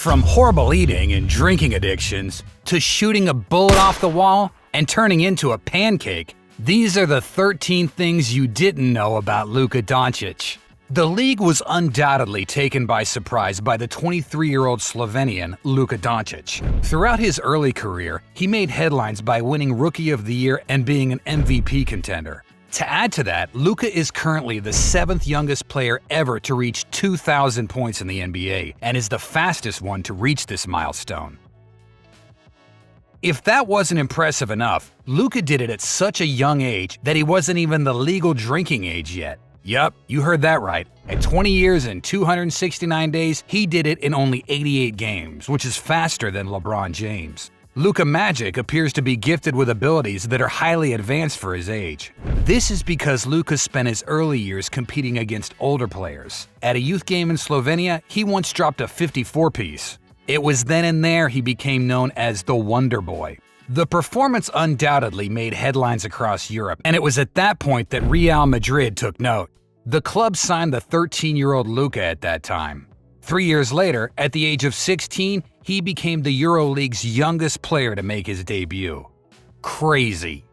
From horrible eating and drinking addictions to shooting a bullet off the wall and turning into a pancake, these are the 13 things you didn't know about Luka Doncic. The league was undoubtedly taken by surprise by the 23-year-old Slovenian Luka Doncic. Throughout his early career, he made headlines by winning Rookie of the Year and being an MVP contender. To add to that, Luka is currently the 7th youngest player ever to reach 2,000 points in the NBA and is the fastest one to reach this milestone. If that wasn't impressive enough, Luka did it at such a young age that he wasn't even the legal drinking age yet. Yup, you heard that right. At 20 years and 269 days, he did it in only 88 games, which is faster than LeBron James. Luka Magic appears to be gifted with abilities that are highly advanced for his age. This is because Luka spent his early years competing against older players. At a youth game in Slovenia, he once dropped a 54-piece. It was then and there he became known as the Wonder Boy. The performance undoubtedly made headlines across Europe, and it was at that point that Real Madrid took note. The club signed the 13-year-old Luka at that time. 3 years later, at the age of 16, he became the EuroLeague's youngest player to make his debut. Crazy.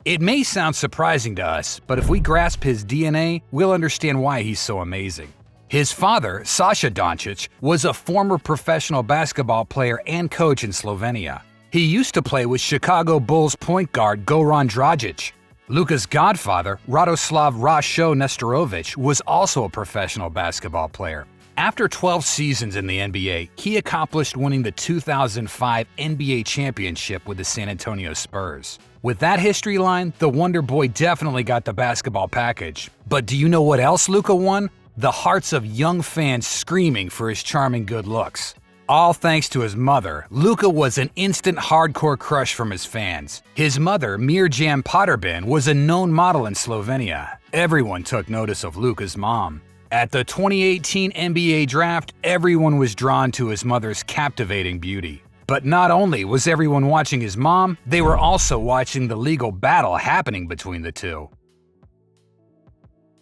It may sound surprising to us, but if we grasp his DNA, we'll understand why he's so amazing. His father, Sasha Doncic, was a former professional basketball player and coach in Slovenia. He used to play with Chicago Bulls point guard Goran Dragic. Luka's godfather, Radoslav Rasho Nestorovic, was also a professional basketball player. After 12 seasons in the NBA, he accomplished winning the 2005 NBA championship with the San Antonio Spurs. With that history line, the Wonder Boy definitely got the basketball package. But do you know what else Luka won? The hearts of young fans screaming for his charming good looks. All thanks to his mother, Luka was an instant hardcore crush from his fans. His mother, Mirjam Potterbin, was a known model in Slovenia. Everyone took notice of Luka's mom. At the 2018 NBA draft, everyone was drawn to his mother's captivating beauty. But not only was everyone watching his mom, they were also watching the legal battle happening between the two.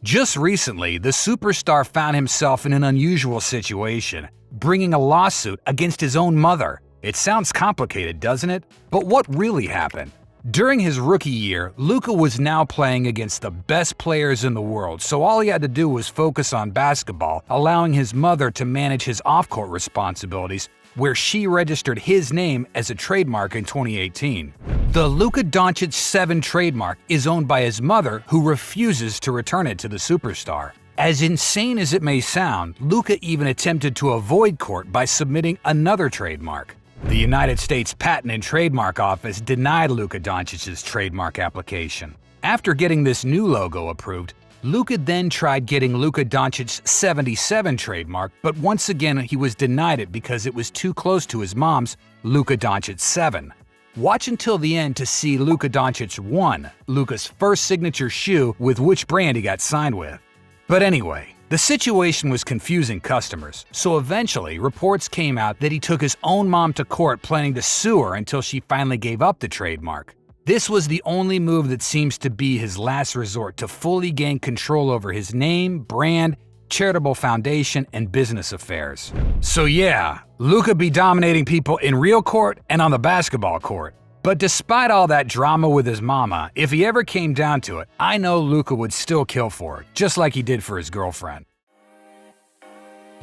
Just recently, the superstar found himself in an unusual situation, bringing a lawsuit against his own mother. It sounds complicated, doesn't it? But what really happened? During his rookie year, Luka was now playing against the best players in the world, so all he had to do was focus on basketball, allowing his mother to manage his off-court responsibilities, where she registered his name as a trademark in 2018. The Luka Doncic 7 trademark is owned by his mother, who refuses to return it to the superstar. As insane as it may sound, Luka even attempted to avoid court by submitting another trademark. The United States Patent and Trademark Office denied Luka Doncic's trademark application. After getting this new logo approved, Luka then tried getting Luka Doncic's 77 trademark, but once again he was denied it because it was too close to his mom's Luka Doncic 7. Watch until the end to see Luka Doncic 1, Luka's first signature shoe with which brand he got signed with. But anyway, the situation was confusing customers, so eventually reports came out that he took his own mom to court planning to sue her until she finally gave up the trademark. This was the only move that seems to be his last resort to fully gain control over his name, brand, charitable foundation, and business affairs. So yeah, Luka be dominating people in real court and on the basketball court. But despite all that drama with his mama, if he ever came down to it, I know Luka would still kill for her, just like he did for his girlfriend.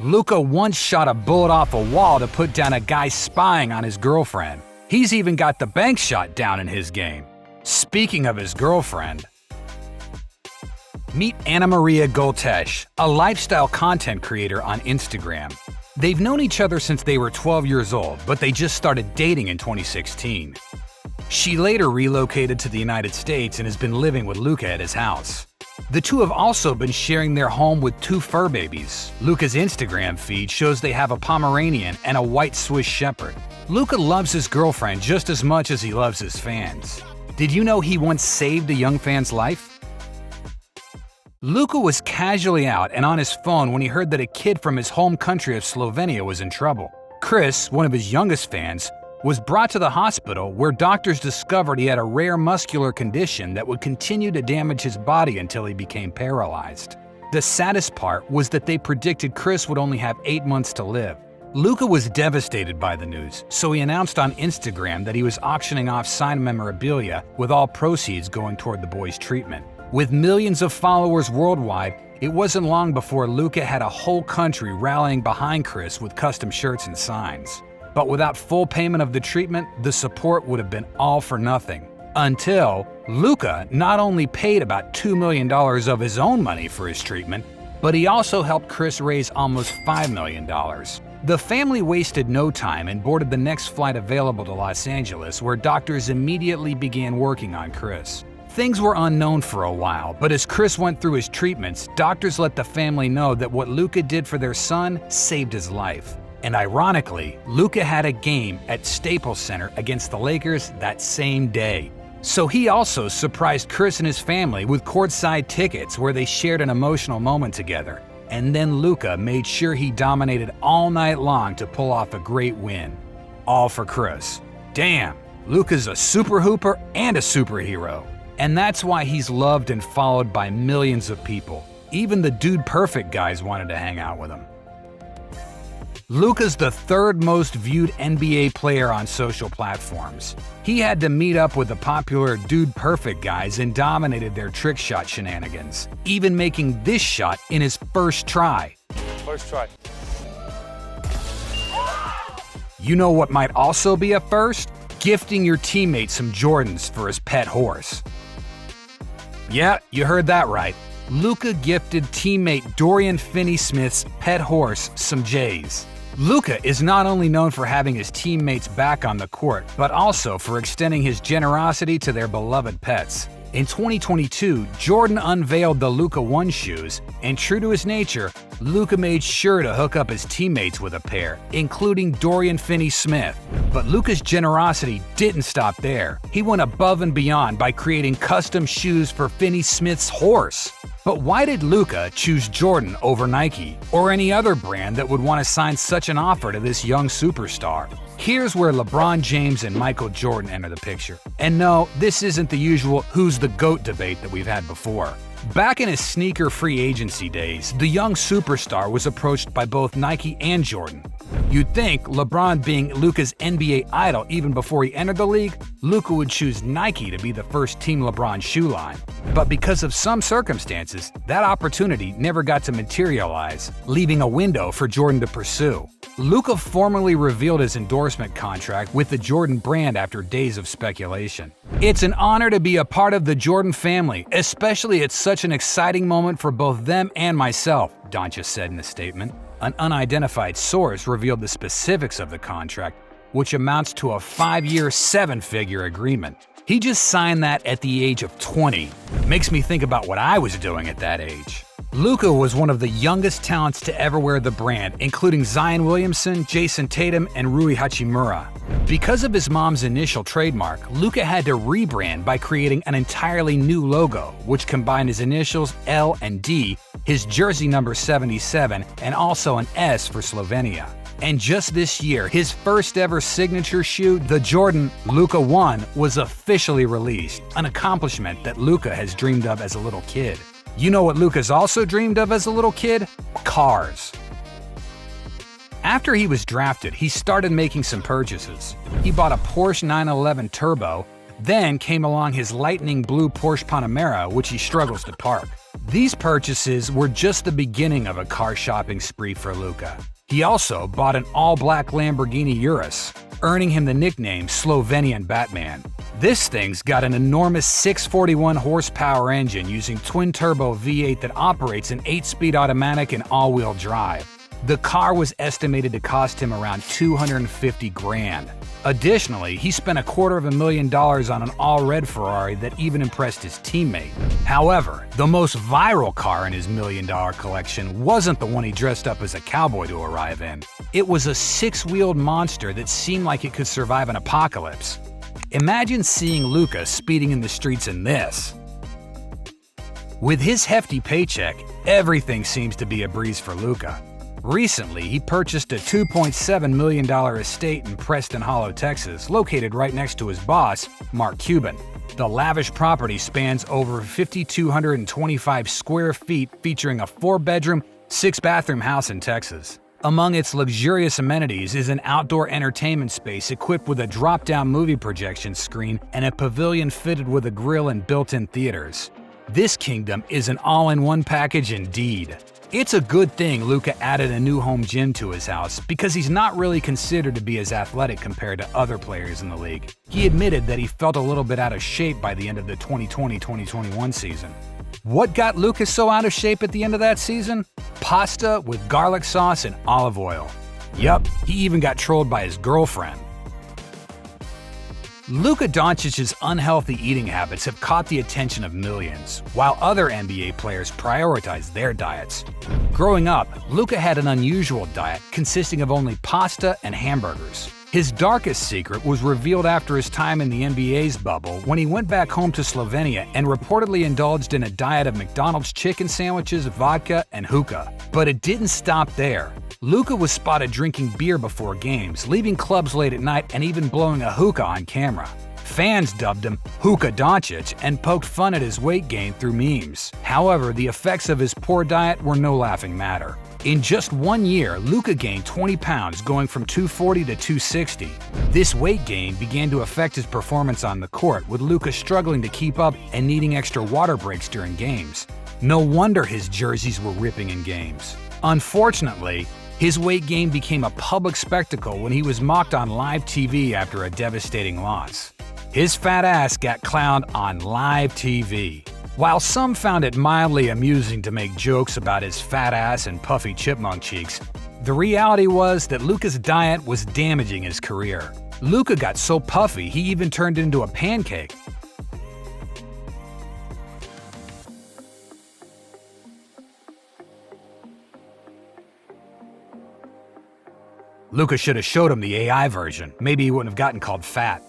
Luka once shot a bullet off a wall to put down a guy spying on his girlfriend. He's even got the bank shot down in his game. Speaking of his girlfriend, meet Anna Maria Goltesh, a lifestyle content creator on Instagram. They've known each other since they were 12 years old, but they just started dating in 2016. She later relocated to the United States and has been living with Luka at his house. The two have also been sharing their home with 2 fur babies. Luka's Instagram feed shows they have a Pomeranian and a white Swiss Shepherd. Luka loves his girlfriend just as much as he loves his fans. Did you know he once saved a young fan's life? Luka was casually out and on his phone when he heard that a kid from his home country of Slovenia was in trouble. Chris, one of his youngest fans, was brought to the hospital where doctors discovered he had a rare muscular condition that would continue to damage his body until he became paralyzed. The saddest part was that they predicted Chris would only have 8 months to live. Luka was devastated by the news, so he announced on Instagram that he was auctioning off signed memorabilia with all proceeds going toward the boy's treatment. With millions of followers worldwide, it wasn't long before Luka had a whole country rallying behind Chris with custom shirts and signs. But without full payment of the treatment, the support would have been all for nothing. Until Luka not only paid about $2 million of his own money for his treatment, but he also helped Chris raise almost $5 million. The family wasted no time and boarded the next flight available to Los Angeles, where doctors immediately began working on Chris. Things were unknown for a while, but as Chris went through his treatments, doctors let the family know that what Luka did for their son saved his life. And ironically, Luka had a game at Staples Center against the Lakers that same day. So he also surprised Chris and his family with courtside tickets where they shared an emotional moment together. And then Luka made sure he dominated all night long to pull off a great win. All for Chris. Damn, Luka's a super hooper and a superhero. And that's why he's loved and followed by millions of people. Even the Dude Perfect guys wanted to hang out with him. Luka's the third most viewed NBA player on social platforms. He had to meet up with the popular Dude Perfect guys and dominated their trick shot shenanigans, even making this shot in his first try. First try. You know what might also be a first? Gifting your teammate some Jordans for his pet horse. Yeah, you heard that right. Luka gifted teammate Dorian Finney-Smith's pet horse some J's. Luka is not only known for having his teammates back on the court, but also for extending his generosity to their beloved pets. In 2022, Jordan unveiled the Luka 1 shoes, and true to his nature, Luka made sure to hook up his teammates with a pair, including Dorian Finney-Smith. But Luka's generosity didn't stop there. He went above and beyond by creating custom shoes for Finney-Smith's horse. But why did Luka choose Jordan over Nike or any other brand that would want to sign such an offer to this young superstar? Here's where LeBron James and Michael Jordan enter the picture. And no, this isn't the usual who's the GOAT debate that we've had before. Back in his sneaker free agency days, the young superstar was approached by both Nike and Jordan. You'd think, LeBron being Luka's NBA idol even before he entered the league, Luka would choose Nike to be the first Team LeBron shoe line. But because of some circumstances, that opportunity never got to materialize, leaving a window for Jordan to pursue. Luka formally revealed his endorsement contract with the Jordan brand after days of speculation. It's an honor to be a part of the Jordan family, especially at such an exciting moment for both them and myself, Doncic said in a statement. An unidentified source revealed the specifics of the contract, which amounts to a 5-year, 7-figure agreement. He just signed that at the age of 20. Makes me think about what I was doing at that age. Luka was one of the youngest talents to ever wear the brand, including Zion Williamson, Jason Tatum, and Rui Hachimura. Because of his mom's initial trademark, Luka had to rebrand by creating an entirely new logo, which combined his initials L and D, his jersey number 77, and also an S for Slovenia. And just this year, his first ever signature shoe, the Jordan Luka 1, was officially released, an accomplishment that Luka has dreamed of as a little kid. You know what Luka's also dreamed of as a little kid? Cars. After he was drafted, he started making some purchases. He bought a Porsche 911 Turbo, then came along his lightning blue Porsche Panamera, which he struggles to park. These purchases were just the beginning of a car shopping spree for Luka. He also bought an all-black Lamborghini Urus, earning him the nickname Slovenian Batman. This thing's got an enormous 641 horsepower engine using twin-turbo V8 that operates an 8-speed automatic and all-wheel drive. The car was estimated to cost him around $250,000. Additionally, he spent $250,000 on an all-red Ferrari that even impressed his teammate. However, the most viral car in his $1 million collection wasn't the one he dressed up as a cowboy to arrive in. It was a 6-wheeled monster that seemed like it could survive an apocalypse. Imagine seeing Luka speeding in the streets in this. With his hefty paycheck, everything seems to be a breeze for Luka. Recently, he purchased a $2.7 million estate in Preston Hollow, Texas, located right next to his boss, Mark Cuban. The lavish property spans over 5,225 square feet, featuring a 4-bedroom, 6-bathroom house in Texas. Among its luxurious amenities is an outdoor entertainment space equipped with a drop-down movie projection screen and a pavilion fitted with a grill and built-in theaters. This kingdom is an all-in-one package indeed. It's a good thing Luka added a new home gym to his house because he's not really considered to be as athletic compared to other players in the league. He admitted that he felt a little bit out of shape by the end of the 2020-2021 season. What got Luka so out of shape at the end of that season? Pasta with garlic sauce and olive oil. Yup, he even got trolled by his girlfriend. Luka Doncic's unhealthy eating habits have caught the attention of millions, while other NBA players prioritize their diets. Growing up, Luka had an unusual diet consisting of only pasta and hamburgers. His darkest secret was revealed after his time in the NBA's bubble when he went back home to Slovenia and reportedly indulged in a diet of McDonald's chicken sandwiches, vodka, and hookah. But it didn't stop there. Luka was spotted drinking beer before games, leaving clubs late at night and even blowing a hookah on camera. Fans dubbed him Luka Doncic and poked fun at his weight gain through memes. However, the effects of his poor diet were no laughing matter. In just 1 year, Luka gained 20 pounds, going from 240 to 260. This weight gain began to affect his performance on the court, with Luka struggling to keep up and needing extra water breaks during games. No wonder his jerseys were ripping in games. Unfortunately, his weight gain became a public spectacle when he was mocked on live TV after a devastating loss. His fat ass got clowned on live TV. While some found it mildly amusing to make jokes about his fat ass and puffy chipmunk cheeks, the reality was that Luka's diet was damaging his career. Luka got so puffy he even turned into a pancake. Luka should have showed him the AI version. Maybe he wouldn't have gotten called fat.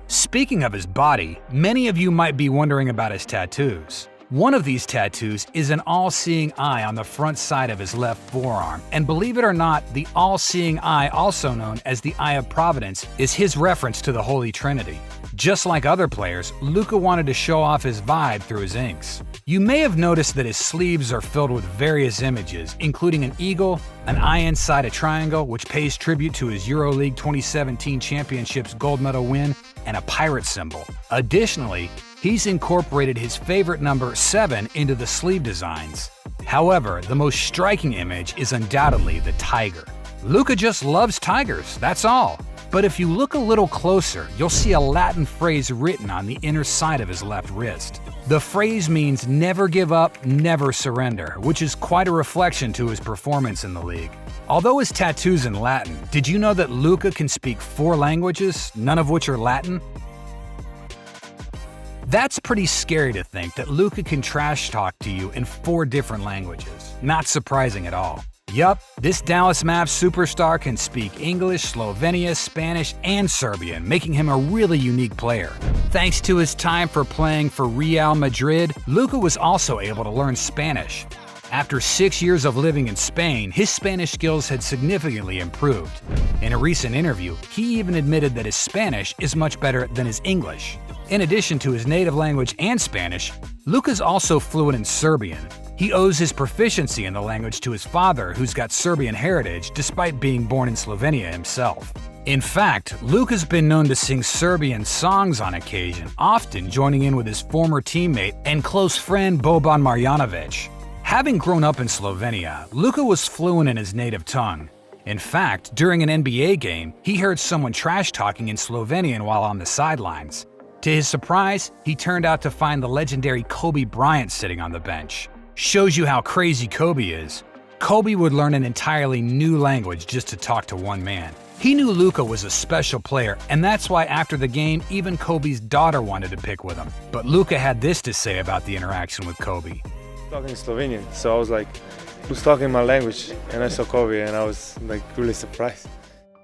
Speaking of his body, many of you might be wondering about his tattoos. One of these tattoos is an all-seeing eye on the front side of his left forearm, and believe it or not, the all-seeing eye, also known as the Eye of Providence, is his reference to the Holy Trinity. Just like other players, Luka wanted to show off his vibe through his inks. You may have noticed that his sleeves are filled with various images, including an eagle, an eye inside a triangle, which pays tribute to his EuroLeague 2017 Championships gold medal win, and a pirate symbol. Additionally, he's incorporated his favorite number 7 into the sleeve designs. However, the most striking image is undoubtedly the tiger. Luka just loves tigers, that's all. But if you look a little closer, you'll see a Latin phrase written on the inner side of his left wrist. The phrase means never give up, never surrender, which is quite a reflection to his performance in the league. Although his tattoo's in Latin, did you know that Luka can speak 4 languages, none of which are Latin? That's pretty scary to think that Luka can trash talk to you in 4 different languages. Not surprising at all. Yup, this Dallas Mavericks superstar can speak English, Slovenia, Spanish, and Serbian, making him a really unique player. Thanks to his time for playing for Real Madrid, Luka was also able to learn Spanish. After 6 years of living in Spain, his Spanish skills had significantly improved. In a recent interview, he even admitted that his Spanish is much better than his English. In addition to his native language and Spanish, Luka's also fluent in Serbian. He owes his proficiency in the language to his father, who's got Serbian heritage despite being born in Slovenia himself. In fact, Luka's been known to sing Serbian songs on occasion, often joining in with his former teammate and close friend Boban Marjanovic. Having grown up in Slovenia, Luka was fluent in his native tongue. In fact, during an NBA game, he heard someone trash-talking in Slovenian while on the sidelines. To his surprise, he turned out to find the legendary Kobe Bryant sitting on the bench. Shows you how crazy Kobe is. Kobe would learn an entirely new language just to talk to one man. He knew Luka was a special player, and that's why after the game, even Kobe's daughter wanted to pick with him. But Luka had this to say about the interaction with Kobe. Talking Slovenian, so I was like, who's talking my language? And I saw Kobe and I was like really surprised.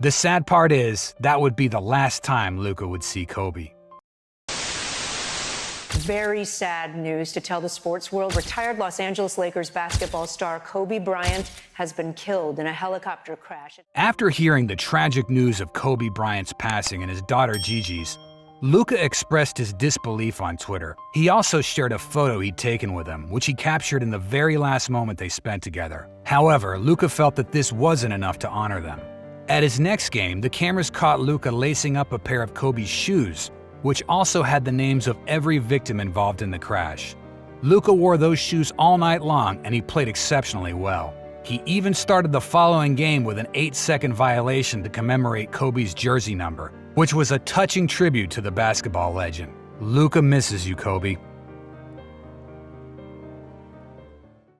The sad part is, that would be the last time Luka would see Kobe. Very sad news to tell the sports world. Retired Los Angeles Lakers basketball star Kobe Bryant has been killed in a helicopter crash. After hearing the tragic news of Kobe Bryant's passing and his daughter Gigi's, Luka expressed his disbelief on Twitter. He also shared a photo he'd taken with him, which he captured in the very last moment they spent together. However, Luka felt that this wasn't enough to honor them. At his next game, the cameras caught Luka lacing up a pair of Kobe's shoes, which also had the names of every victim involved in the crash. Luka wore those shoes all night long, and he played exceptionally well. He even started the following game with an 8-second violation to commemorate Kobe's jersey number, which was a touching tribute to the basketball legend. Luka misses you, Kobe.